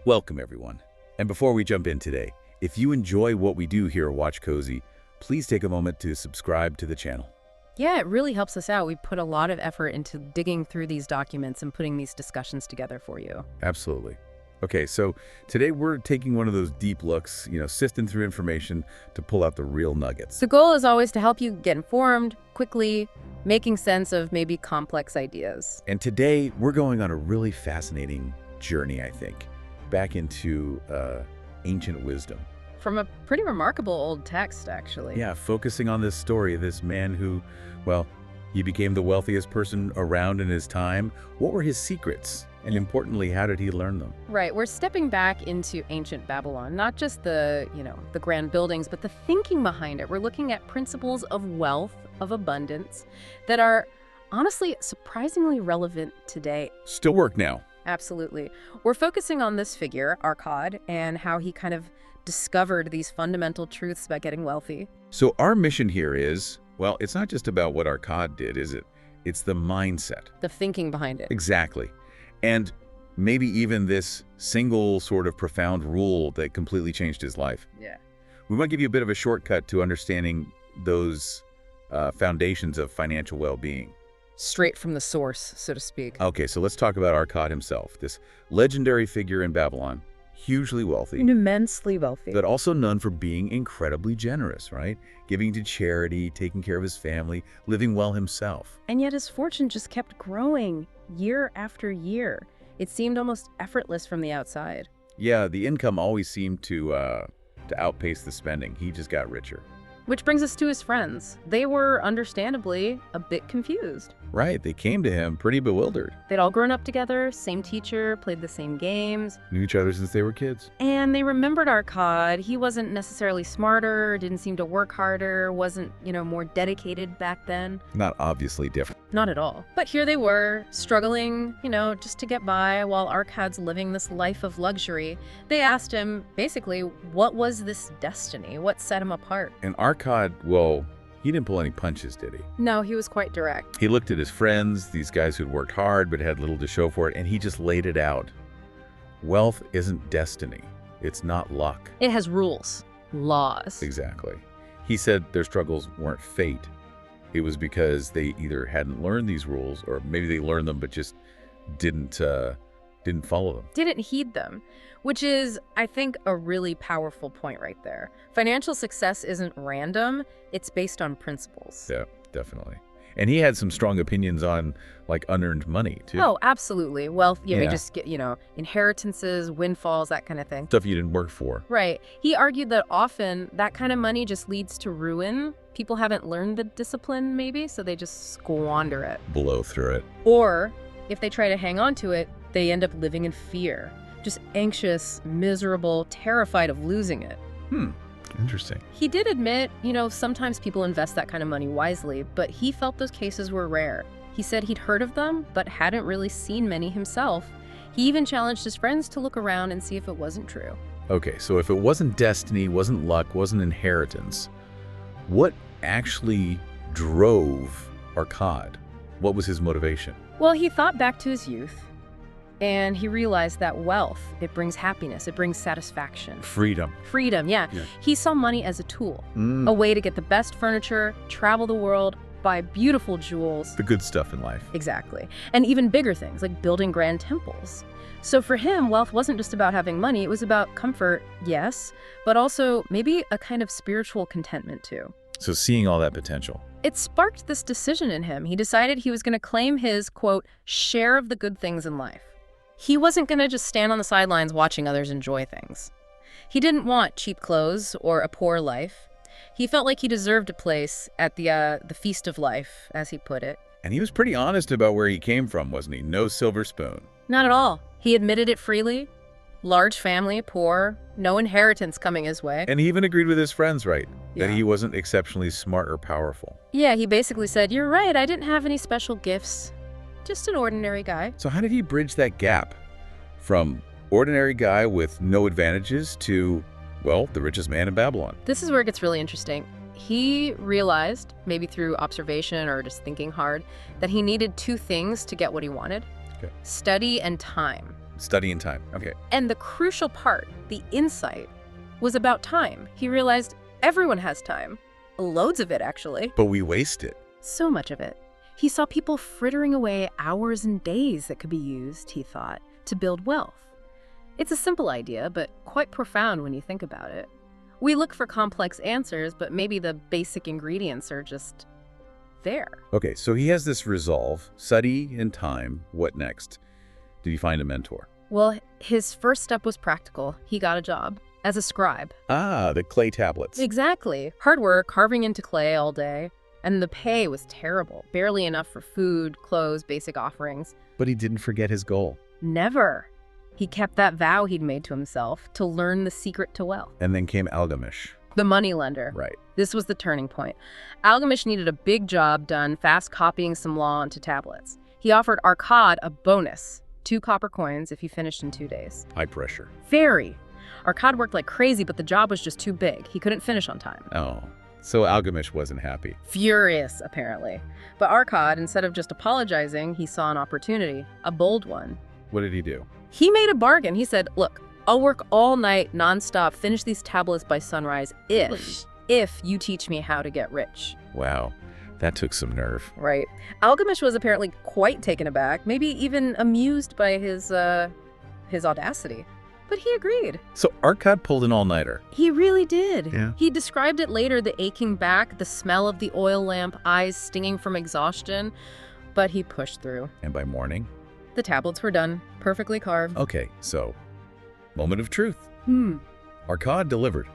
Welcome, everyone. And before we jump in today, if you enjoy what we do here at Watch Cozy, please take a moment to subscribe to the channel. Yeah, it really helps us out. We put a lot of effort into digging through these documents and putting these discussions together for you. Absolutely. Okay, so today we're taking one of those deep looks, sifting through information to pull out the real nuggets. The goal is always to help you get informed, quickly, making sense of maybe complex ideas. And today we're going on a really fascinating journey, I think, back into ancient wisdom. From a pretty remarkable old text, actually. Yeah, focusing on this story of this man who, well, he became the wealthiest person around in his time. What were his secrets? And importantly, how did he learn them? Right, we're stepping back into ancient Babylon, not just the grand buildings, but the thinking behind it. We're looking at principles of wealth, of abundance, that are honestly surprisingly relevant today. Still work now. Absolutely. We're focusing on this figure, Arkad, and how he kind of discovered these fundamental truths about getting wealthy. So our mission here is, well, it's not just about what Arkad did, is it? It's the mindset. The thinking behind it. Exactly. And maybe even this single sort of profound rule that completely changed his life. Yeah. We want to give you a bit of a shortcut to understanding those foundations of financial well-being. Straight from the source, so to speak. Okay, so let's talk about Arkad himself, this legendary figure in Babylon, hugely wealthy. Immensely wealthy. But also known for being incredibly generous, right? Giving to charity, taking care of his family, living well himself. And yet his fortune just kept growing year after year. It seemed almost effortless from the outside. Yeah, the income always seemed to outpace the spending. He just got richer. Which brings us to his friends. They were understandably a bit confused. Right, they came to him pretty bewildered. They'd all grown up together, same teacher, played the same games. Knew each other since they were kids. And they remembered Arkad. He wasn't necessarily smarter, didn't seem to work harder, wasn't, more dedicated back then. Not obviously different. Not at all. But here they were, struggling, just to get by while Arkad's living this life of luxury. They asked him, basically, what was this destiny? What set him apart? And Arkad, well, he didn't pull any punches, did he? No, he was quite direct. He looked at his friends, these guys who'd worked hard but had little to show for it, and he just laid it out. Wealth isn't destiny. It's not luck. It has rules, laws. Exactly. He said their struggles weren't fate. It was because they either hadn't learned these rules, or maybe they learned them but just didn't follow them. Didn't heed them, which is, I think, a really powerful point right there. Financial success isn't random. It's based on principles. Yeah, definitely. And he had some strong opinions on, like, unearned money, too. Oh, absolutely. Wealth, you Yeah. just get, inheritances, windfalls, that kind of thing. Stuff you didn't work for. Right. He argued that often that kind of money just leads to ruin. People haven't learned the discipline, maybe, so they just squander it. Blow through it. Or if they try to hang on to it, they end up living in fear. Just anxious, miserable, terrified of losing it. Interesting. He did admit, sometimes people invest that kind of money wisely, but he felt those cases were rare. He said he'd heard of them, but hadn't really seen many himself. He even challenged his friends to look around and see if it wasn't true. Okay, so if it wasn't destiny, wasn't luck, wasn't inheritance, what actually drove Arkad? What was his motivation? Well, he thought back to his youth, and he realized that wealth, it brings happiness, it brings satisfaction. Freedom. Freedom, yeah. He saw money as a tool, a way to get the best furniture, travel the world, buy beautiful jewels. The good stuff in life. Exactly. And even bigger things, like building grand temples. So for him, wealth wasn't just about having money, it was about comfort, yes, but also maybe a kind of spiritual contentment too. So seeing all that potential. It sparked this decision in him. He decided he was going to claim his, quote, share of the good things in life. He wasn't going to just stand on the sidelines watching others enjoy things. He didn't want cheap clothes or a poor life. He felt like he deserved a place at the feast of life, as he put it. And he was pretty honest about where he came from, wasn't he? No silver spoon. Not at all. He admitted it freely. Large family, poor, no inheritance coming his way. And he even agreed with his friends, right? Yeah. That he wasn't exceptionally smart or powerful. Yeah, he basically said, you're right, I didn't have any special gifts. Just an ordinary guy. So how did he bridge that gap from ordinary guy with no advantages to, well, the richest man in Babylon? This is where it gets really interesting. He realized, maybe through observation or just thinking hard, that he needed two things to get what he wanted. Okay. Study and time. study and time. Okay. And the crucial part, the insight, was about time. He realized everyone has time. Loads of it, actually. But we waste it. So much of it. He saw people frittering away hours and days that could be used, he thought, to build wealth. It's a simple idea, but quite profound when you think about it. We look for complex answers, but maybe the basic ingredients are just there. Okay, so he has this resolve, study and time. What next? Did he find a mentor? Well, his first step was practical. He got a job as a scribe. Ah, the clay tablets. Exactly. Hard work, carving into clay all day. And the pay was terrible. Barely enough for food, clothes, basic offerings. But he didn't forget his goal. Never. He kept that vow he'd made to himself to learn the secret to wealth. And then came Algamish. The moneylender. Right. This was the turning point. Algamish needed a big job done, fast copying some law onto tablets. He offered Arkad a bonus, 2 copper coins if he finished in 2 days. High pressure. Very. Arkad worked like crazy, but the job was just too big. He couldn't finish on time. Oh, so Algamish wasn't happy. Furious, apparently. But Arkad, instead of just apologizing, he saw an opportunity, a bold one. What did he do? He made a bargain. He said, look, I'll work all night, nonstop, finish these tablets by sunrise if you teach me how to get rich. Wow, that took some nerve. Right. Algamish was apparently quite taken aback, maybe even amused by his audacity. But he agreed. So Arkad pulled an all-nighter. He really did. Yeah. He described it later, the aching back, the smell of the oil lamp, eyes stinging from exhaustion. But he pushed through. And by morning? The tablets were done, perfectly carved. Okay, so moment of truth. Arkad delivered.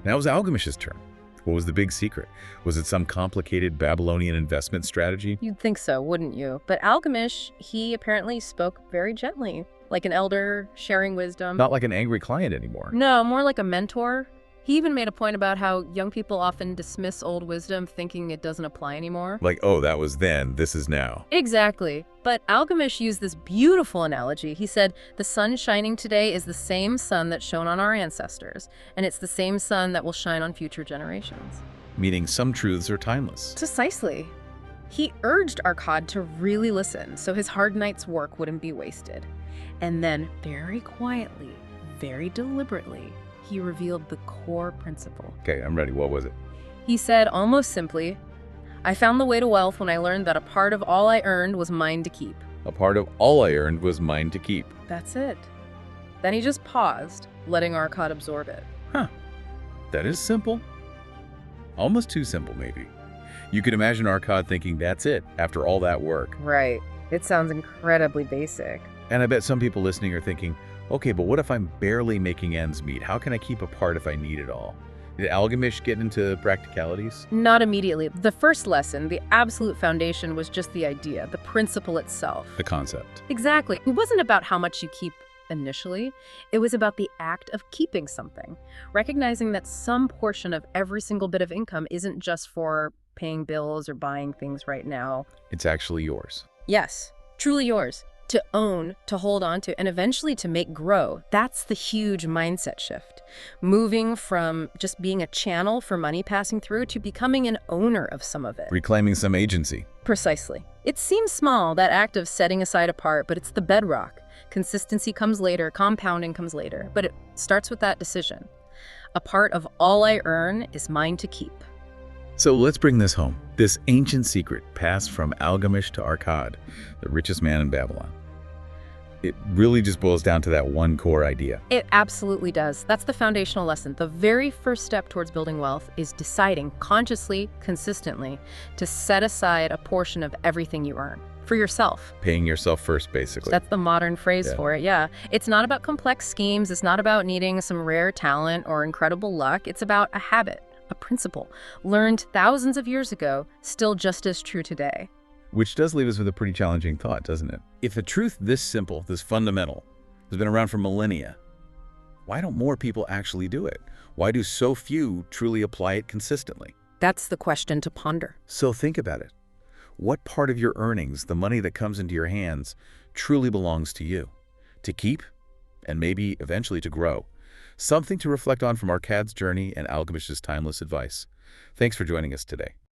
Now it was Algamish's turn. What was the big secret? Was it some complicated Babylonian investment strategy? You'd think so, wouldn't you? But Algamish, he apparently spoke very gently, like an elder sharing wisdom. Not like an angry client anymore. No, more like a mentor. He even made a point about how young people often dismiss old wisdom thinking it doesn't apply anymore. Like, oh, that was then, this is now. Exactly. But Algamish used this beautiful analogy. He said, the sun shining today is the same sun that shone on our ancestors, and it's the same sun that will shine on future generations. Meaning some truths are timeless. Precisely. He urged Arkad to really listen so his hard night's work wouldn't be wasted. And then, very quietly, very deliberately, he revealed the core principle. Okay, I'm ready. What was it? He said, almost simply, I found the way to wealth when I learned that a part of all I earned was mine to keep. A part of all I earned was mine to keep. That's it. Then he just paused, letting Arkad absorb it. Huh. That is simple. Almost too simple, maybe. You could imagine Arkad thinking that's it after all that work. Right. It sounds incredibly basic. And I bet some people listening are thinking, okay, but what if I'm barely making ends meet? How can I keep a part if I need it all? Did Algamish get into practicalities? Not immediately. The first lesson, the absolute foundation, was just the idea, the principle itself. The concept. Exactly. It wasn't about how much you keep initially. It was about the act of keeping something. Recognizing that some portion of every single bit of income isn't just for paying bills or buying things right now. It's actually yours. Yes, truly yours. To own, to hold on to, and eventually to make grow. That's the huge mindset shift. Moving from just being a channel for money passing through to becoming an owner of some of it. Reclaiming some agency. Precisely. It seems small, that act of setting aside a part, but it's the bedrock. Consistency comes later, compounding comes later, but it starts with that decision. A part of all I earn is mine to keep. So let's bring this home. This ancient secret passed from Algamish to Arkad, the richest man in Babylon. It really just boils down to that one core idea. It absolutely does. That's the foundational lesson. The very first step towards building wealth is deciding consciously, consistently, to set aside a portion of everything you earn for yourself. Paying yourself first, basically. That's the modern phrase for it, yeah. It's not about complex schemes. It's not about needing some rare talent or incredible luck. It's about a habit, a principle, learned thousands of years ago, still just as true today. Which does leave us with a pretty challenging thought, doesn't it? If a truth this simple, this fundamental, has been around for millennia, why don't more people actually do it? Why do so few truly apply it consistently? That's the question to ponder. So think about it. What part of your earnings, the money that comes into your hands, truly belongs to you? To keep, and maybe eventually to grow. Something to reflect on from Arkad's journey and Algamish's timeless advice. Thanks for joining us today.